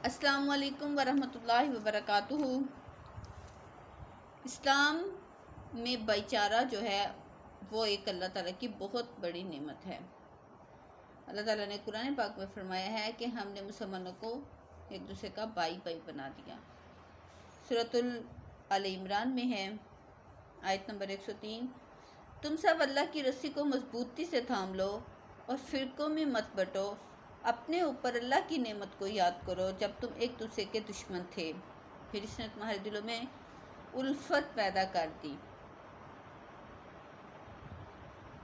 السلام علیکم ورحمۃ اللہ وبرکاتہ۔ اسلام میں بھائی چارہ جو ہے وہ ایک اللہ تعالیٰ کی بہت بڑی نعمت ہے۔ اللہ تعالیٰ نے قرآن پاک میں فرمایا ہے کہ ہم نے مسلمانوں کو ایک دوسرے کا بھائی بنا دیا۔ سورۃ آل عمران میں ہے آیت نمبر 103، تم سب اللہ کی رسی کو مضبوطی سے تھام لو اور فرقوں میں مت بٹو، اپنے اوپر اللہ کی نعمت کو یاد کرو جب تم ایک دوسرے کے دشمن تھے، پھر اس نے تمہارے دلوں میں الفت پیدا کر دی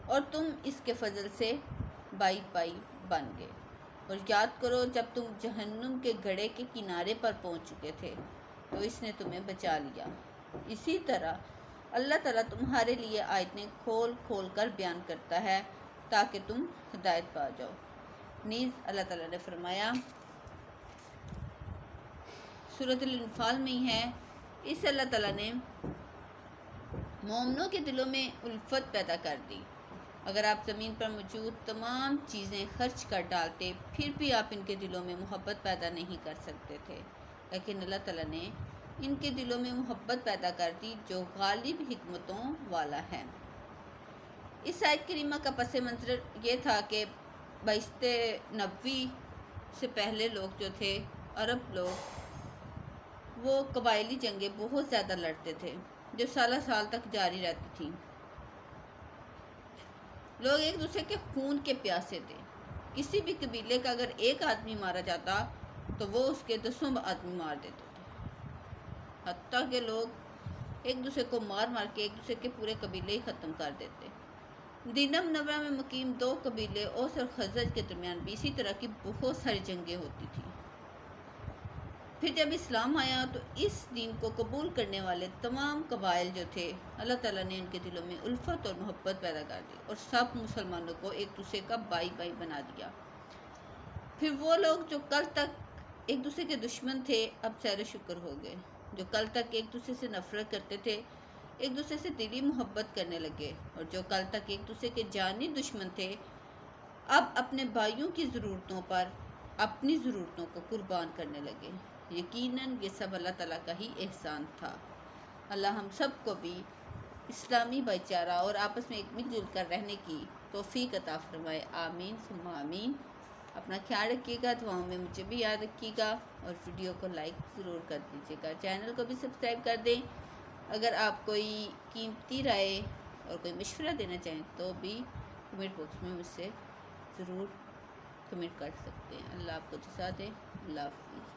اور تم اس کے فضل سے بھائی بن گئے۔ اور یاد کرو جب تم جہنم کے گڑھے کے کنارے پر پہنچ چکے تھے تو اس نے تمہیں بچا لیا۔ اسی طرح اللہ تعالیٰ تمہارے لیے آیتیں کھول کھول کر بیان کرتا ہے تاکہ تم ہدایت پا جاؤ۔ نیز اللہ تعالیٰ نے فرمایا سورۃ الانفال میں ہی ہے، اس اللہ تعالیٰ نے مومنوں کے دلوں میں الفت پیدا کر دی۔ اگر آپ زمین پر موجود تمام چیزیں خرچ کر ڈالتے پھر بھی آپ ان کے دلوں میں محبت پیدا نہیں کر سکتے تھے، لیکن اللہ تعالیٰ نے ان کے دلوں میں محبت پیدا کر دی جو غالب حکمتوں والا ہے۔ اس آیت کریمہ کا پس منظر یہ تھا کہ بعثت نبوی سے پہلے لوگ جو تھے، عرب لوگ، وہ قبائلی جنگیں بہت زیادہ لڑتے تھے جو سالہ سال تک جاری رہتی تھیں۔ لوگ ایک دوسرے کے خون کے پیاسے تھے۔ کسی بھی قبیلے کا اگر ایک آدمی مارا جاتا تو وہ اس کے 10 آدمی مار دیتے تھے، حتیٰ کہ لوگ ایک دوسرے کو مار مار کے ایک دوسرے کے پورے قبیلے ہی ختم کر دیتے۔ مدینہ منورہ میں مقیم 2 قبیلے اوس اور خزرج کے درمیان بھی اسی طرح کی بہت ساری جنگیں ہوتی تھیں۔ پھر جب اسلام آیا تو اس دین کو قبول کرنے والے تمام قبائل جو تھے، اللہ تعالیٰ نے ان کے دلوں میں الفت اور محبت پیدا کر دی اور سب مسلمانوں کو ایک دوسرے کا بھائی بنا دیا۔ پھر وہ لوگ جو کل تک ایک دوسرے کے دشمن تھے اب سیر و شکر ہو گئے، جو کل تک ایک دوسرے سے نفرت کرتے تھے ایک دوسرے سے دلی محبت کرنے لگے، اور جو کل تک ایک دوسرے کے جانی دشمن تھے اب اپنے بھائیوں کی ضرورتوں پر اپنی ضرورتوں کو قربان کرنے لگے۔ یقیناً یہ سب اللہ تعالیٰ کا ہی احسان تھا۔ اللہ ہم سب کو بھی اسلامی بھائی چارہ اور آپس میں ایک مل جل کر رہنے کی توفیق عطا فرمائے، آمین ثم آمین۔ اپنا خیال رکھیے گا، دعاؤں میں مجھے بھی یاد رکھیے گا، اور ویڈیو کو لائک ضرور کر دیجیے گا، چینل کو بھی سبسکرائب کر دیں۔ اگر آپ کوئی قیمتی رائے اور کوئی مشورہ دینا چاہیں تو بھی کمنٹ باکس میں مجھ سے ضرور کمنٹ کر سکتے ہیں۔ اللہ آپ کو جزا دے۔ اللہ حافظ۔